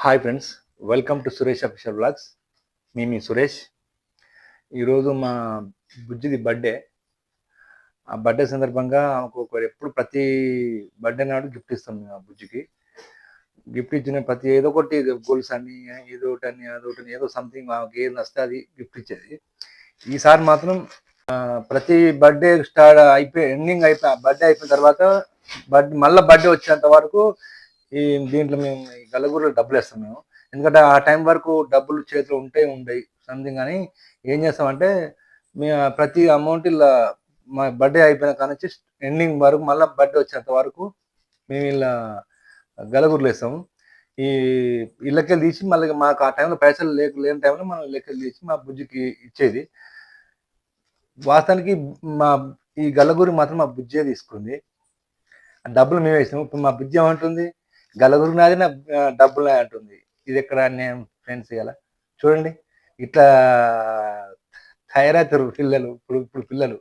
Hi friends, welcome to Suresh official blogs. మీ సురేష్. ఈరోజు మా బుజ్జిది బర్త్డే. ఆ బర్త్డే సందర్భంగా ఎప్పుడు ప్రతి బర్త్డే నాడు గిఫ్ట్ ఇస్తాం మేము ఆ బుజ్జికి. గిఫ్ట్ ఇచ్చిన ప్రతి ఏదో ఒకటి గోల్స్ అని ఏదో ఒకటి అని అదొకటి ఏదో సంథింగ్ మాకు ఏది వస్తే అది గిఫ్ట్ ఇచ్చేది. ఈసారి మాత్రం ప్రతి బర్త్డే ఎండింగ్ బర్త్డే అయిపోయిన తర్వాత మళ్ళీ బర్త్డే వచ్చేంత వరకు ఈ దీంట్లో మేము ఈ గల్లగూరలో డబ్బులు వేస్తాం మేము. ఎందుకంటే ఆ టైం వరకు డబ్బులు చేతిలో ఉండయి సంథింగ్ అని ఏం చేస్తామంటే మేము ప్రతి అమౌంట్ ఇలా మా బర్త్డే అయిపోయిన కానీ ఎండింగ్ వరకు మళ్ళీ బర్త్డే వచ్చేంత వరకు మేము ఇలా గలగూరలు వేస్తాము. ఈ ఇళ్ళకెళ్ళి తీసి మళ్ళీ మాకు ఆ టైంలో పైసలు లేని టైంలో మనం ఇళ్ళకెళ్ళి తీసి మా బుజ్జికి ఇచ్చేది. వాస్తవానికి మా ఈ గల్లగూరి మాత్రం మా బుజ్జే తీసుకుంది. డబ్బులు మేము వేసినాము. ఇప్పుడు మా బుజ్జి ఏమంటుంది, గల్లగూరి నాది నా డబ్బులు అంటుంది. ఇది ఎక్కడ నేను ఫ్రెండ్స్ ఇలా చూడండి, ఇట్లా తయారవుతారు పిల్లలు. ఇప్పుడు పిల్లలు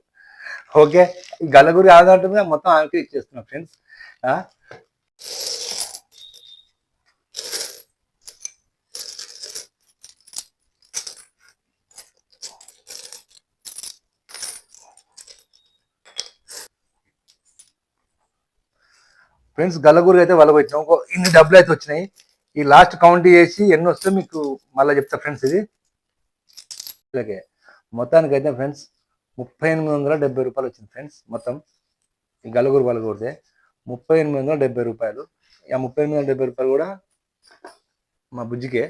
ఓకే, ఈ గల్లగూరి ఆదంటుంది మొత్తం ఆమెకి ఇచ్చేస్తున్నాం ఫ్రెండ్స్. ఫ్రెండ్స్ గల్లగూరి అయితే వలగొచ్చినాం. ఇన్ని డబ్బులు అయితే వచ్చినాయి. ఈ లాస్ట్ కౌంట్ చేసి ఎన్ని వస్తే మీకు మళ్ళీ చెప్తా ఫ్రెండ్స్. ఇది ఇలాగే మొత్తానికి అయితే ఫ్రెండ్స్ 3870 రూపాయలు వచ్చింది ఫ్రెండ్స్. మొత్తం ఈ గల్లగూరు వలగొడితే 3870 రూపాయలు. ఆ 3870 రూపాయలు కూడా మా బుజ్జికే.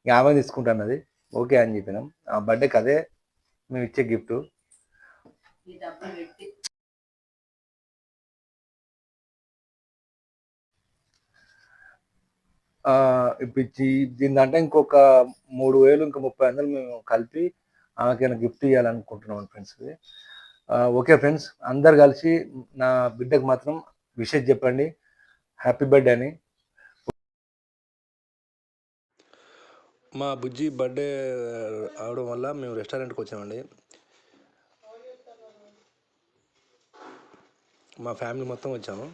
ఇక ఆమె తీసుకుంటున్నది. ఓకే అని చెప్పినాం. ఆ బర్త్డేకి అదే మేము ఇచ్చే గిఫ్ట్. ఇప్పించి దీని దాంట్లో ఇంకొక 3000 ఇంకా 30,000 మేము కలిపి ఆమెకైనా గిఫ్ట్ ఇవ్వాలనుకుంటున్నాం ఫ్రెండ్స్. ఓకే ఫ్రెండ్స్, అందరు కలిసి నా బిడ్డకు మాత్రం విషెస్ చెప్పండి, హ్యాపీ బర్త్డే అని. మా బుజ్జి బర్త్డే అవడం వల్ల మేము రెస్టారెంట్కి వచ్చామండి. మా ఫ్యామిలీ మొత్తం వచ్చాము.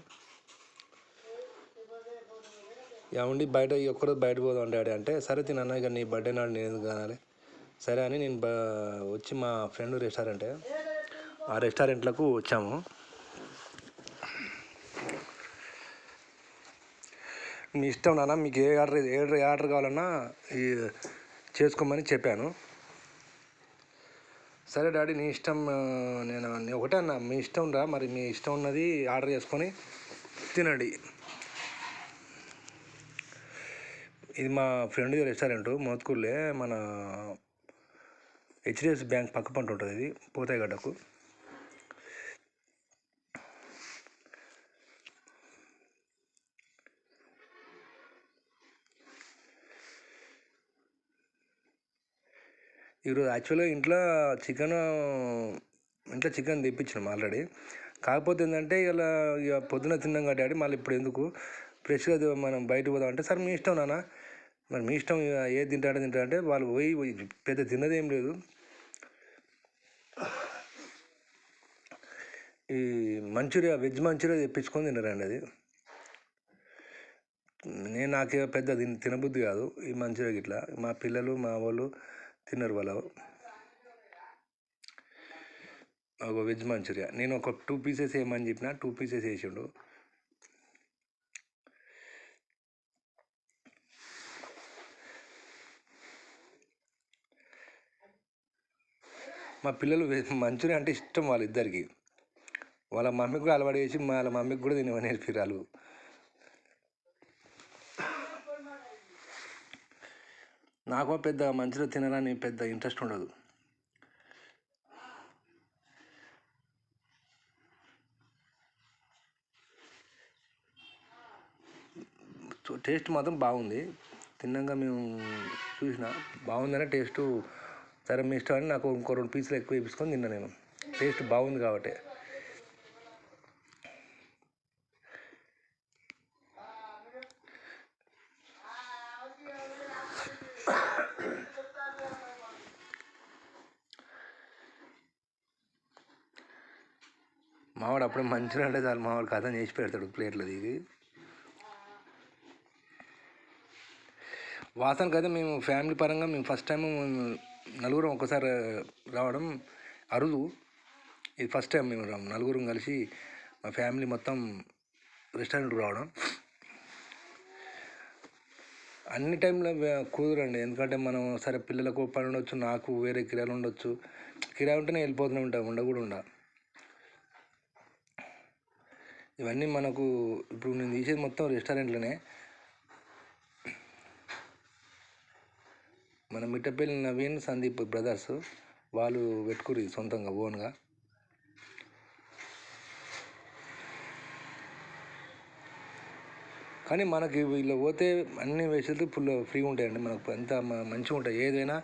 ఏమండి బయట ఒక్కరోజు బయటకు పోదాం డాడీ అంటే, సరే తినన్నా ఇక నీ బర్త్డే నాడు నేను ఎందుకు కానాలి, సరే అని నేను వచ్చి మా ఫ్రెండ్ రెస్టారెంటే ఆ రెస్టారెంట్లకు వచ్చాము. మీ ఇష్టం నాన్న, మీకు ఏ ఆర్డర్ కావాలన్నా చేసుకోమని చెప్పాను. సరే డాడీ నీ ఇష్టం, నేను ఒకటే అన్న, మీ ఇష్టం రా, మరి మీ ఇష్టం ఉన్నది ఆర్డర్ చేసుకొని తినండి. ఇది మా ఫ్రెండ్ రెస్టారెంట్ మోత్కూర్లే, మన హెచ్డిఎఫ్సి బ్యాంక్ పక్క పంట ఉంటుంది. ఇది పోతాయిగడ్డకు. ఈరోజు యాక్చువల్గా ఇంట్లో చికెన్ తెప్పించినాం ఆల్రెడీ. కాకపోతే ఏంటంటే ఇలా ఇక పొద్దున తిన్నాం కదా డాడీ, మళ్ళీ ఇప్పుడు ఎందుకు ఫ్రెష్గా మనం బయటకు పోదాం అంటే, సరే మీ ఇష్టం నాన్న, మరి మీ ఇష్టం ఏది తింటాడంటే వాళ్ళు పోయి పెద్ద తిన్నది ఏం లేదు. ఈ వెజ్ మంచూరియా తెప్పించుకొని తిన్నారండి. అది నాకే పెద్ద తినబుద్ధి కాదు ఈ మంచూరియా ఇట్లా. మా పిల్లలు మా వాళ్ళు తిన్నారు. వాళ్ళు ఒక వెజ్ మంచూరియా నేను ఒక 2 పీసెస్ వేయమని చెప్పిన, 2 పీసెస్ వేసిండు. మా పిల్లలు మంచూరియా అంటే ఇష్టం వాళ్ళిద్దరికి. వాళ్ళ మమ్మీకి కూడా అలవాటు చేసి వాళ్ళ మమ్మీకి కూడా తినమని నేర్పిరాలు. నాకు పెద్ద మంచిగా తినాలని పెద్ద ఇంట్రెస్ట్ ఉండదు. టేస్ట్ మాత్రం బాగుంది. తిన్నాక మేము చూసిన బాగుందనే టేస్ట్. సరే మీ ఇష్టం అని నాకు ఇంకో 2 పీసులు ఎక్కువ వేపించుకొని తిన్నా నేను. టేస్ట్ బాగుంది కాబట్టి. మావాడు అప్పుడే మంచిగా అంటే చాలు మావాడు కథ చేసి పెడతాడు ప్లేట్లో దిగి. వాసనకి అయితే మేము ఫ్యామిలీ పరంగా మేము ఫస్ట్ టైం నలుగురం ఒక్కసారి రావడం అరుదు. ఇది ఫస్ట్ టైం మేము నలుగురం కలిసి మా ఫ్యామిలీ మొత్తం రెస్టారెంట్కి రావడం. అన్ని టైంలో కుదరండి, ఎందుకంటే మనం సరే పిల్లలకు పని ఉండొచ్చు, నాకు వేరే కిరాయిలు ఉండొచ్చు. కిరాయి ఉంటేనే వెళ్ళిపోతూనే ఉంటాం, ఉండ. ఇవన్నీ మనకు ఇప్పుడు నేను తీసేది మొత్తం రెస్టారెంట్లోనే. మన మిట్టపల్లి నవీన్ సందీప్ బ్రదర్స్ వాళ్ళు పెట్టుకుని సొంతంగా ఓన్గా. కానీ మనకి వీళ్ళు పోతే అన్ని వేసేది ఫుల్ ఫ్రీగా ఉంటాయండి, మనకు ఎంత మంచిగా ఉంటాయి. ఏదైనా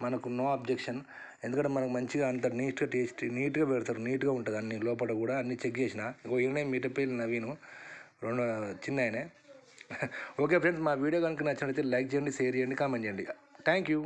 మనకు నో అబ్జెక్షన్, ఎందుకంటే మనకు మంచిగా అంత నీట్గా పెడతారు, నీట్గా ఉంటుంది అన్ని. లోపల కూడా అన్ని చెక్ చేసిన. ఈయనే మిట్టపల్లి నవీను, రెండు చిన్న ఆయనే. ఓకే ఫ్రెండ్స్, మా వీడియో కనుక నచ్చినట్లయితే లైక్ చేయండి, షేర్ చేయండి, కామెంట్ చేయండి. Thank you.